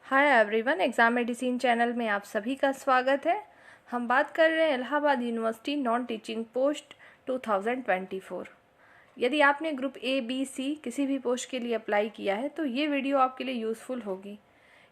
Hi everyone, exam medicine channel में आप सभी का स्वागत है। हम बात कर रहे हैं Allahabad university non teaching post 2024। यदि आपने ग्रुप ए बी सी किसी भी पोस्ट के लिए अप्लाई किया है तो ये वीडियो आपके लिए यूज़फुल होगी।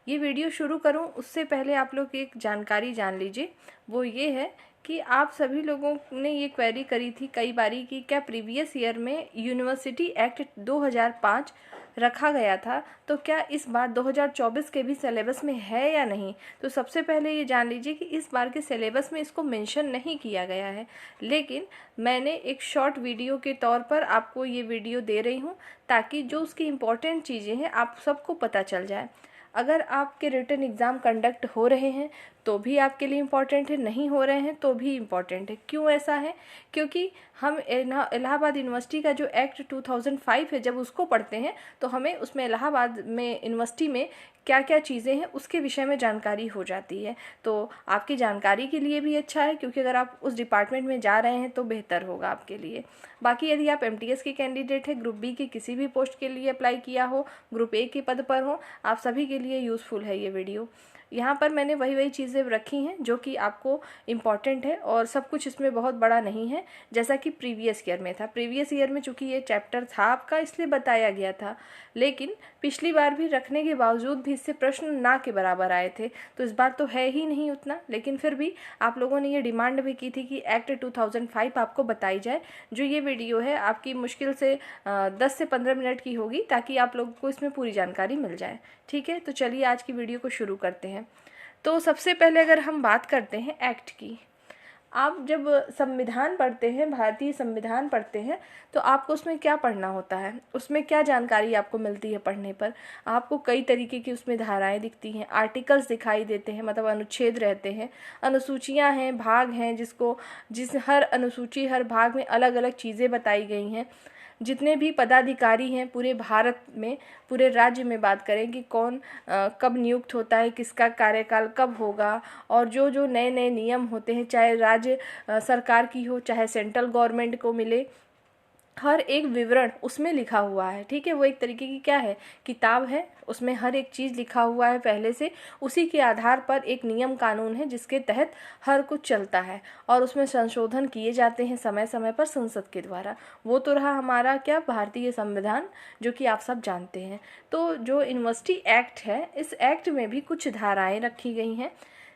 ये वीडियो शुरू करूं उससे पहले आप लोग एक जानकारी जान लीजिए। वो ये है कि आप सभी लोगों ने ये क्वेरी करी थी कई बारी कि क्या प्रीवियस ईयर में यूनिवर्सिटी एक्ट 2005 रखा गया था, तो क्या इस बार 2024 के भी सिलेबस में है या नहीं। तो सबसे पहले ये जान लीजिए कि इस बार के सिलेबस में इसको मेंशन नहीं किया गया है, लेकिन मैंने एक शॉर्ट वीडियो के तौर पर आपको ये वीडियो दे रही हूँ ताकि जो उसकी इम्पोर्टेंट चीज़ें हैं आप सबको पता चल जाए। अगर आपके रिटन एग्ज़ाम कंडक्ट हो रहे हैं तो भी आपके लिए इम्पॉर्टेंट है, नहीं हो रहे हैं तो भी इम्पॉर्टेंट है। क्यों ऐसा है? क्योंकि हम इलाहाबाद यूनिवर्सिटी का जो एक्ट 2005 है, जब उसको पढ़ते हैं तो हमें उसमें इलाहाबाद में यूनिवर्सिटी में क्या क्या चीज़ें हैं उसके विषय में जानकारी हो जाती है। तो आपकी जानकारी के लिए भी अच्छा है, क्योंकि अगर आप उस डिपार्टमेंट में जा रहे हैं तो बेहतर होगा आपके लिए। बाकी यदि आप एमटीएस के कैंडिडेट हैं, ग्रुप बी की किसी भी पोस्ट के लिए अप्लाई किया हो, ग्रुप ए के पद पर हो, आप सभी के लिए यूज़फुल है ये वीडियो। यहाँ पर मैंने वही चीज़ें रखी हैं जो कि आपको इम्पॉर्टेंट है, और सब कुछ इसमें बहुत बड़ा नहीं है जैसा कि प्रीवियस ईयर में था। प्रीवियस ईयर में चूँकि ये चैप्टर था आपका, इसलिए बताया गया था, लेकिन पिछली बार भी रखने के बावजूद भी इससे प्रश्न ना के बराबर आए थे। तो इस बार तो है ही नहीं उतना, लेकिन फिर भी आप लोगों ने ये डिमांड भी की थी कि एक्ट 2005 आपको बताई जाए। जो ये वीडियो है आपकी मुश्किल से 10 से 15 मिनट की होगी, ताकि आप लोगों को इसमें पूरी जानकारी मिल जाए। ठीक है, तो चलिए आज की वीडियो को शुरू करते हैं। तो सबसे पहले अगर हम बात करते हैं एक्ट की, आप जब संविधान पढ़ते हैं, भारतीय संविधान पढ़ते हैं, तो आपको उसमें क्या पढ़ना होता है, उसमें क्या जानकारी आपको मिलती है पढ़ने पर। आपको कई तरीके की उसमें धाराएं दिखती हैं, आर्टिकल्स दिखाई देते हैं, मतलब अनुच्छेद रहते हैं, अनुसूचियां हैं, भाग हैं, जिस हर अनुसूची हर भाग में अलग अलग चीज़ें बताई गई हैं। जितने भी पदाधिकारी हैं पूरे भारत में, पूरे राज्य में बात करें कि कौन कब नियुक्त होता है, किसका कार्यकाल कब होगा, और जो जो नए नए नियम होते हैं, चाहे राज्य सरकार की हो चाहे सेंट्रल गवर्नमेंट को मिले, हर एक विवरण उसमें लिखा हुआ है। ठीक है, वो एक तरीके की क्या है, किताब है, उसमें हर एक चीज़ लिखा हुआ है पहले से। उसी के आधार पर एक नियम कानून है जिसके तहत हर कुछ चलता है, और उसमें संशोधन किए जाते हैं समय समय पर संसद के द्वारा। वो तो रहा हमारा क्या, भारतीय संविधान, जो कि आप सब जानते हैं। तो जो यूनिवर्सिटी एक्ट है, इस एक्ट में भी कुछ धाराएं रखी गई हैं।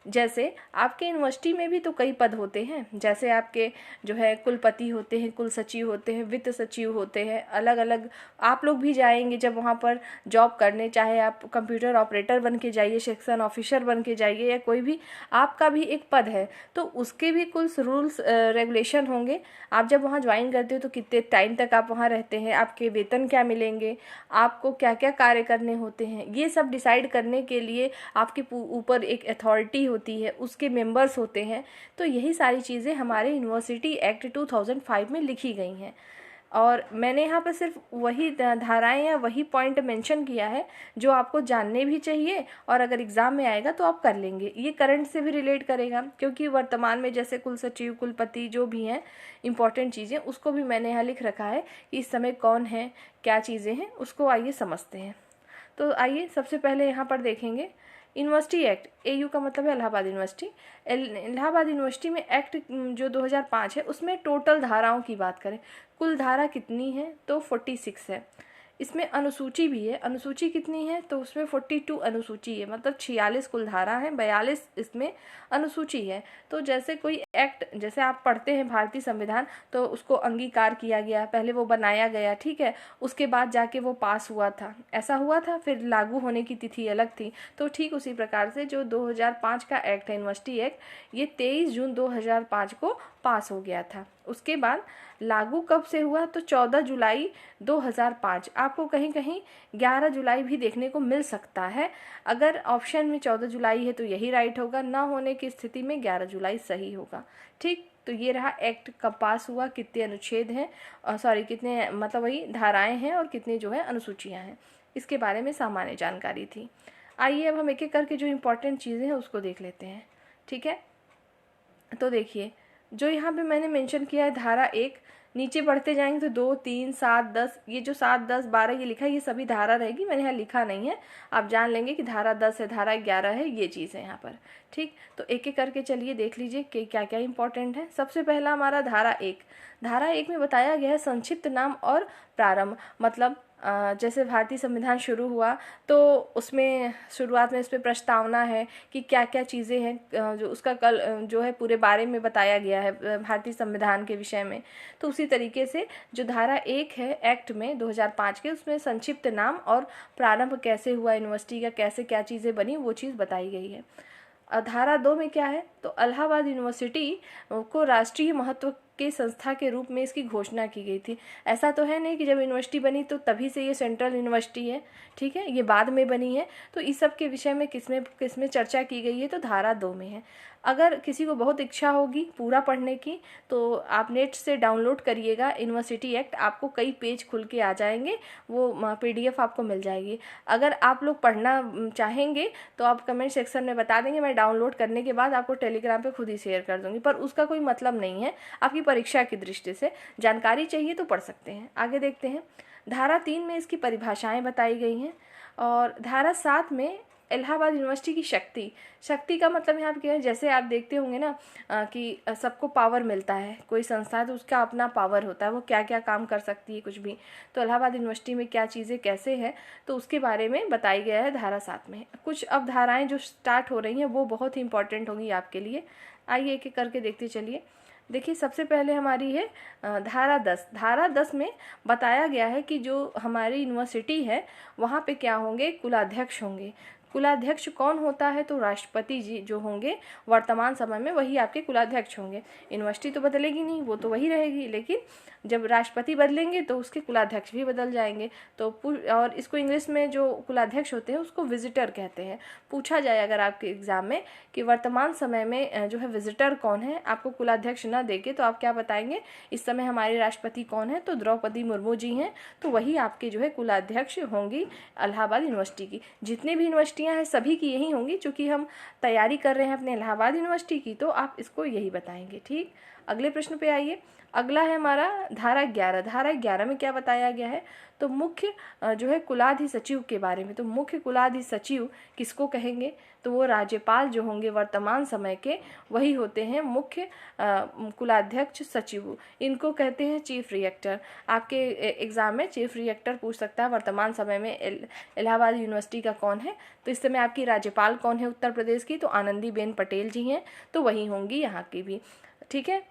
जैसे आपके यूनिवर्सिटी में भी तो कई पद होते हैं, जैसे आपके जो है कुलपति होते हैं, कुल सचिव होते हैं, वित्त सचिव होते हैं, अलग अलग। आप लोग भी जाएंगे जब वहाँ पर जॉब करने, चाहे आप कंप्यूटर ऑपरेटर बन के जाइए, सेक्शन ऑफिसर बन के जाइए, या कोई भी आपका भी एक पद है, तो उसके भी कुछ रूल्स रेगुलेशन होंगे। आप जब वहाँ ज्वाइन करते हो तो कितने टाइम तक आप वहाँ रहते हैं, आपके वेतन क्या मिलेंगे, आपको क्या क्या कार्य करने होते हैं, ये सब डिसाइड करने के लिए आपके ऊपर एक अथॉरिटी होती है, उसके मेंबर्स होते हैं। तो यही सारी चीज़ें हमारे यूनिवर्सिटी एक्ट 2005 में लिखी गई हैं, और मैंने यहाँ पर सिर्फ वही धाराएं या वही पॉइंट मेंशन किया है जो आपको जानने भी चाहिए, और अगर एग्ज़ाम में आएगा तो आप कर लेंगे। ये करंट से भी रिलेट करेगा, क्योंकि वर्तमान में जैसे कुल सचिव, कुलपति जो भी हैं इंपॉर्टेंट चीज़ें, उसको भी मैंने यहाँ लिख रखा है कि इस समय कौन है, क्या चीज़ें हैं, उसको आइए समझते हैं। तो आइए सबसे पहले यहाँ पर देखेंगे यूनिवर्सिटी एक्ट। एयू का मतलब है इलाहाबाद यूनिवर्सिटी। इलाहाबाद यूनिवर्सिटी में एक्ट जो 2005 है, उसमें टोटल धाराओं की बात करें, कुल धारा कितनी है तो 46 है। इसमें अनुसूची भी है, अनुसूची कितनी है तो उसमें 42 अनुसूची है, मतलब 46 कुल धारा है, 42 इसमें अनुसूची है। तो जैसे कोई एक्ट, जैसे आप पढ़ते हैं भारतीय संविधान, तो उसको अंगीकार किया गया, पहले वो बनाया गया, ठीक है, उसके बाद जाके वो पास हुआ था, ऐसा हुआ था, फिर लागू होने की तिथि अलग थी। तो ठीक उसी प्रकार से जो 2005 का एक्ट है, यूनिवर्सिटी एक्ट, ये 23 जून 2005 को पास हो गया था। उसके बाद लागू कब से हुआ तो 14 जुलाई 2005। आपको कहीं कहीं 11 जुलाई भी देखने को मिल सकता है। अगर ऑप्शन में 14 जुलाई है तो यही राइट होगा, ना होने की स्थिति में 11 जुलाई सही होगा। ठीक, तो ये रहा एक्ट कब पास हुआ, कितने अनुच्छेद हैं, कितने मतलब वही धाराएं हैं, और कितनी जो है अनुसूचियां हैं, इसके बारे में सामान्य जानकारी थी। आइए अब हम एक एक करके जो इम्पोर्टेंट चीज़ें हैं उसको देख लेते हैं। ठीक है, तो देखिए, जो यहाँ पे मैंने मेंशन किया है धारा 1, नीचे बढ़ते जाएंगे तो 2, 3, 7, 10, ये जो 7, 10, 12 ये लिखा है, ये सभी धारा रहेगी, मैंने यहाँ लिखा नहीं है, आप जान लेंगे कि धारा 10 है, धारा 11 है, ये चीज़ है यहाँ पर। ठीक, तो एक एक करके चलिए देख लीजिए कि क्या क्या इंपॉर्टेंट है। सबसे पहला हमारा धारा 1। धारा 1 में बताया गया है संक्षिप्त नाम और प्रारंभ, मतलब जैसे भारतीय संविधान शुरू हुआ तो उसमें शुरुआत में इस पर प्रस्तावना है कि क्या क्या चीज़ें हैं, जो उसका कल जो है पूरे बारे में बताया गया है भारतीय संविधान के विषय में। तो उसी तरीके से जो धारा 1 है एक्ट में 2005 के, उसमें संक्षिप्त नाम और प्रारंभ कैसे हुआ यूनिवर्सिटी का, कैसे क्या चीज़ें बनी, वो चीज़ बताई गई है। धारा 2 में क्या है, तो इलाहाबाद यूनिवर्सिटी को राष्ट्रीय महत्व के संस्था के रूप में इसकी घोषणा की गई थी। ऐसा तो है नहीं कि जब यूनिवर्सिटी बनी तो तभी से ये सेंट्रल यूनिवर्सिटी है, ठीक है, ये बाद में बनी है। तो इस सब के विषय में किसमें चर्चा की गई है, तो धारा 2 में है। अगर किसी को बहुत इच्छा होगी पूरा पढ़ने की तो आप नेट से डाउनलोड करिएगा यूनिवर्सिटी एक्ट, आपको कई पेज खुल के आ जाएंगे, वो PDF आपको मिल जाएगी। अगर आप लोग पढ़ना चाहेंगे तो आप कमेंट सेक्शन में बता देंगे, मैं डाउनलोड करने के बाद आपको टेलीग्राम पे खुद ही शेयर कर दूंगी, पर उसका कोई मतलब नहीं है, आपकी परीक्षा की दृष्टि से जानकारी चाहिए तो पढ़ सकते हैं। आगे देखते हैं, धारा 3 में इसकी परिभाषाएं बताई गई हैं, और धारा 7 में इलाहाबाद यूनिवर्सिटी की शक्ति का मतलब यहाँ पे क्या है, जैसे आप देखते होंगे ना कि सबको पावर मिलता है, कोई संस्था है तो उसका अपना पावर होता है, वो क्या क्या काम कर सकती है कुछ भी। तो इलाहाबाद यूनिवर्सिटी में क्या चीज़ें कैसे हैं, तो उसके बारे में बताई गया है धारा 7 में। कुछ अब धाराएं जो स्टार्ट हो रही हैं वो बहुत ही इंपॉर्टेंट होंगी आपके लिए। आइए एक एक करके देखते चलिए। देखिए सबसे पहले हमारी है धारा 10। धारा 10 में बताया गया है कि जो हमारी यूनिवर्सिटी है वहाँ पे क्या होंगे, कुलाध्यक्ष होंगे। कुलाध्यक्ष कौन होता है, तो राष्ट्रपति जी जो होंगे वर्तमान समय में वही आपके कुलाध्यक्ष होंगे। यूनिवर्सिटी तो बदलेगी नहीं, वो तो वही रहेगी, लेकिन जब राष्ट्रपति बदलेंगे तो उसके कुलाध्यक्ष भी बदल जाएंगे। तो और इसको इंग्लिश में जो कुलाध्यक्ष होते हैं उसको विजिटर कहते हैं। पूछा जाए अगर आपके एग्जाम में कि वर्तमान समय में जो है विजिटर कौन है, आपको कुलाध्यक्ष ना देके तो आप क्या बताएंगे, इस समय हमारे राष्ट्रपति कौन है, तो द्रौपदी मुर्मू जी हैं, तो वही आपके जो है कुलाध्यक्ष होंगी इलाहाबाद यूनिवर्सिटी की। जितनी भी यूनिवर्सिटियां हैं सभी की यही होंगी, चूंकि हम तैयारी कर रहे हैं अपने इलाहाबाद यूनिवर्सिटी की, तो आप इसको यही बताएंगे। ठीक, अगले प्रश्न पे आइए। अगला है हमारा धारा 11। धारा 11 में क्या बताया गया है, तो मुख्य जो है कुलाधि सचिव के बारे में। तो मुख्य कुलाधि सचिव किसको कहेंगे, तो वो राज्यपाल जो होंगे वर्तमान समय के, वही होते हैं मुख्य कुलाध्यक्ष सचिव। इनको कहते हैं चीफ रिएक्टर। आपके एग्जाम में चीफ रिएक्टर पूछ सकता है वर्तमान समय में इलाहाबाद यूनिवर्सिटी का कौन है। तो इस समय आपकी राज्यपाल कौन है उत्तर प्रदेश की, तो आनंदीबेन पटेल जी हैं, तो वही होंगी यहाँ की भी। ठीक है,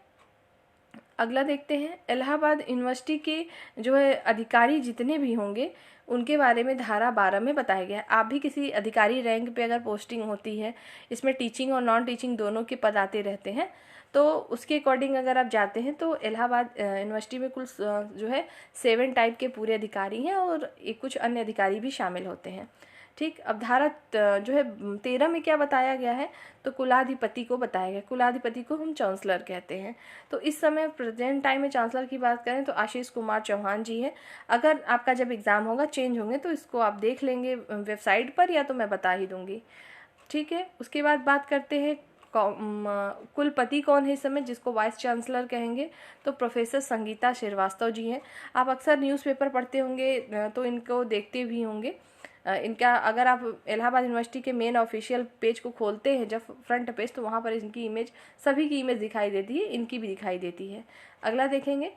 अगला देखते हैं। इलाहाबाद यूनिवर्सिटी के जो है अधिकारी जितने भी होंगे उनके बारे में धारा 12 में बताया गया है। आप भी किसी अधिकारी रैंक पे अगर पोस्टिंग होती है, इसमें टीचिंग और नॉन टीचिंग दोनों के पद आते रहते हैं, तो उसके अकॉर्डिंग अगर आप जाते हैं तो इलाहाबाद यूनिवर्सिटी में कुल जो है 7 टाइप के पूरे अधिकारी हैं, और कुछ अन्य अधिकारी भी शामिल होते हैं। ठीक, अब धारा जो है 13 में क्या बताया गया है, तो कुलाधिपति को बताया गया। कुलाधिपति को हम चांसलर कहते हैं। तो इस समय प्रेजेंट टाइम में चांसलर की बात करें तो आशीष कुमार चौहान जी हैं। अगर आपका जब एग्ज़ाम होगा चेंज होंगे तो इसको आप देख लेंगे वेबसाइट पर, या तो मैं बता ही दूंगी। ठीक है, उसके बाद बात करते हैं कुलपति कौन है इस समय, जिसको वाइस चांसलर कहेंगे, तो प्रोफेसर संगीता श्रीवास्तव जी हैं। आप अक्सर न्यूज़पेपर पढ़ते होंगे तो इनको देखते भी होंगे। इनका अगर आप इलाहाबाद यूनिवर्सिटी के मेन ऑफिशियल पेज को खोलते हैं जब फ्रंट पेज, तो वहाँ पर इनकी इमेज, सभी की इमेज दिखाई देती है, इनकी भी दिखाई देती है। अगला देखेंगे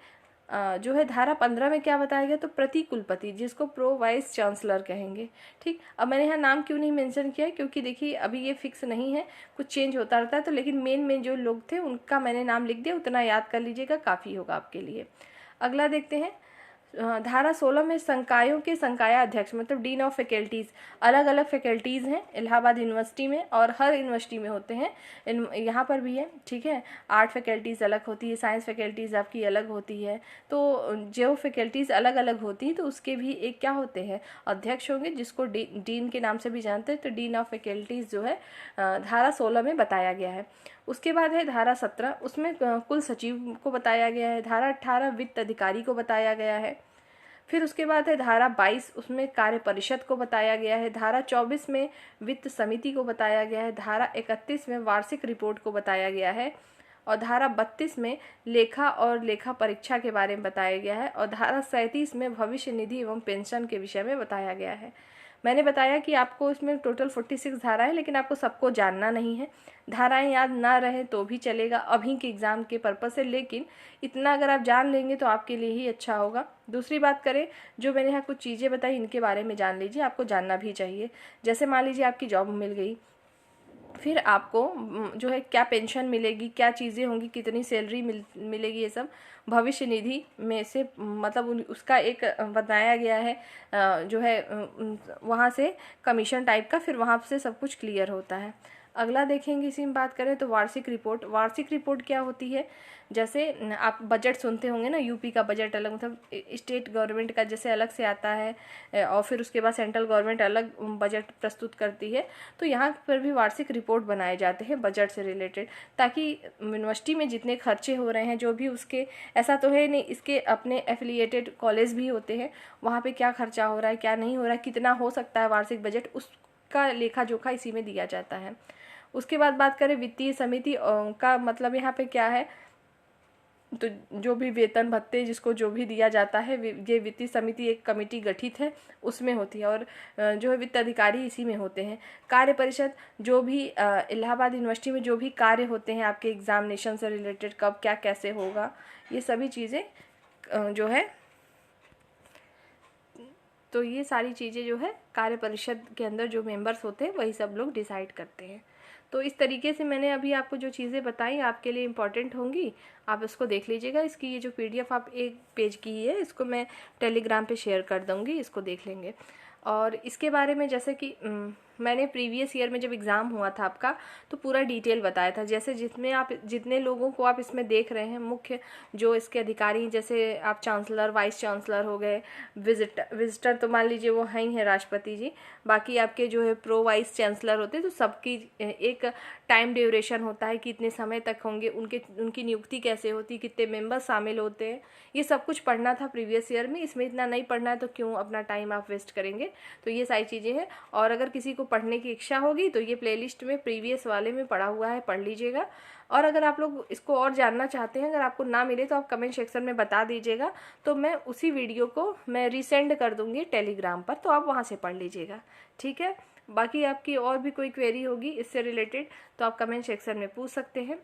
जो है धारा 15 में क्या बताया गया, तो प्रति कुलपति, जिसको प्रो वाइस चांसलर कहेंगे। ठीक, अब मैंने यहाँ नाम क्यों नहीं मेंशन किया, क्योंकि देखिए अभी ये फिक्स नहीं है, कुछ चेंज होता रहता है, तो लेकिन मेन जो लोग थे उनका मैंने नाम लिख दिया, उतना याद कर लीजिएगा, काफ़ी होगा आपके लिए। अगला देखते हैं धारा 16 में संकायों के संकाया अध्यक्ष, मतलब डीन ऑफ फैकल्टीज़। अलग अलग फैकल्टीज़ हैं इलाहाबाद यूनिवर्सिटी में, और हर यूनिवर्सिटी में होते हैं, यहाँ पर भी है। ठीक है, आर्ट फैकल्टीज़ अलग होती है, साइंस फैकल्टीज़ आपकी अलग होती है। तो जो फैकल्टीज़ अलग अलग होती हैं तो उसके भी एक क्या होते हैं, अध्यक्ष होंगे, जिसको डीन के नाम से भी जानते हैं। तो डीन ऑफ फैकल्टीज़ जो है धारा 16 में बताया गया है। उसके बाद है धारा 17, उसमें कुल सचिव को बताया गया है। धारा 18 वित्त अधिकारी को बताया गया है। फिर उसके बाद है धारा 22, उसमें कार्य परिषद को बताया गया है। धारा 24 में वित्त समिति को बताया गया है। धारा 31 में वार्षिक रिपोर्ट को बताया गया है। और धारा 32 में लेखा और लेखा परीक्षा के बारे में बताया गया है और धारा 37 में भविष्य निधि एवं पेंशन के विषय में बताया गया है। मैंने बताया कि आपको इसमें टोटल 46 धाराएं हैं, लेकिन आपको सबको जानना नहीं है। धाराएं याद ना रहे तो भी चलेगा अभी के एग्ज़ाम के पर्पज़ से, लेकिन इतना अगर आप जान लेंगे तो आपके लिए ही अच्छा होगा। दूसरी बात करें, जो मैंने यहाँ कुछ चीज़ें बताई इनके बारे में जान लीजिए, आपको जानना भी चाहिए। जैसे मान लीजिए आपकी जॉब मिल गई, फिर आपको जो है क्या पेंशन मिलेगी, क्या चीज़ें होंगी, कितनी सैलरी मिलेगी, ये सब भविष्य निधि में से मतलब उसका एक बताया गया है जो है वहाँ से कमीशन टाइप का, फिर वहाँ से सब कुछ क्लियर होता है। अगला देखेंगे, इसी में बात करें तो वार्षिक रिपोर्ट। वार्षिक रिपोर्ट क्या होती है, जैसे आप बजट सुनते होंगे ना, यूपी का बजट अलग, मतलब स्टेट गवर्नमेंट का जैसे अलग से आता है और फिर उसके बाद सेंट्रल गवर्नमेंट अलग बजट प्रस्तुत करती है, तो यहाँ पर भी वार्षिक रिपोर्ट बनाए जाते हैं बजट से रिलेटेड, ताकि यूनिवर्सिटी में जितने खर्चे हो रहे हैं जो भी उसके, ऐसा तो है नहीं, इसके अपने एफिलिएटेड कॉलेज भी होते हैं, वहाँ पे क्या खर्चा हो रहा है, क्या नहीं हो रहा है, कितना हो सकता है वार्षिक बजट, उसका लेखा जोखा इसी में दिया जाता है। उसके बाद बात करें वित्तीय समिति का मतलब यहाँ पे क्या है, तो जो भी वेतन भत्ते जिसको जो भी दिया जाता है, ये वित्तीय समिति एक कमेटी गठित है उसमें होती है और जो है वित्त अधिकारी इसी में होते हैं। कार्य परिषद, जो भी इलाहाबाद यूनिवर्सिटी में जो भी कार्य होते हैं आपके एग्जामिनेशन से रिलेटेड, कब क्या कैसे होगा, ये सभी चीज़ें जो है, तो ये सारी चीज़ें जो है कार्य परिषद के अंदर जो मेंबर्स होते हैं वही सब लोग डिसाइड करते हैं। तो इस तरीके से मैंने अभी आपको जो चीज़ें बताई आपके लिए इम्पॉर्टेंट होंगी, आप इसको देख लीजिएगा। इसकी ये जो PDF आप एक पेज की है, इसको मैं टेलीग्राम पे शेयर कर दूँगी, इसको देख लेंगे। और इसके बारे में जैसे कि मैंने प्रीवियस ईयर में जब एग्ज़ाम हुआ था आपका, तो पूरा डिटेल बताया था, जैसे जितने लोगों को आप इसमें देख रहे हैं, मुख्य जो इसके अधिकारी, जैसे आप चांसलर, वाइस चांसलर हो गए, विजिटर तो मान लीजिए वो हैं ही हैं राष्ट्रपति जी, बाकी आपके जो है प्रो वाइस चांसलर होते हैं, तो सबकी एक टाइम ड्यूरेशन होता है कि इतने समय तक होंगे, उनकी नियुक्ति कैसे होती है, कितने मेंबर शामिल होते हैं, ये सब कुछ पढ़ना था प्रीवियस ईयर में। इसमें इतना नहीं पढ़ना है तो क्यों अपना टाइम आप वेस्ट करेंगे, तो ये सारी चीज़ें हैं। और अगर किसी को पढ़ने की इच्छा होगी तो ये प्लेलिस्ट में प्रीवियस वाले में पढ़ा हुआ है, पढ़ लीजिएगा। और अगर आप लोग इसको और जानना चाहते हैं, अगर आपको ना मिले तो आप कमेंट सेक्शन में बता दीजिएगा, तो मैं उसी वीडियो को मैं रीसेंड कर दूंगी टेलीग्राम पर, तो आप वहाँ से पढ़ लीजिएगा, ठीक है। बाकी आपकी और भी कोई क्वेरी होगी इससे रिलेटेड तो आप कमेंट सेक्शन में पूछ सकते हैं,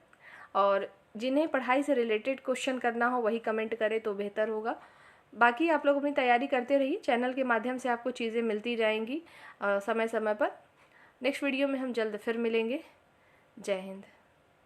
और जिन्हें पढ़ाई से रिलेटेड क्वेश्चन करना हो वही कमेंट करें तो बेहतर होगा। बाकी आप लोग अपनी तैयारी करते रहिए, चैनल के माध्यम से आपको चीज़ें मिलती जाएंगी समय समय पर। नेक्स्ट वीडियो में हम जल्द फिर मिलेंगे। जय हिंद।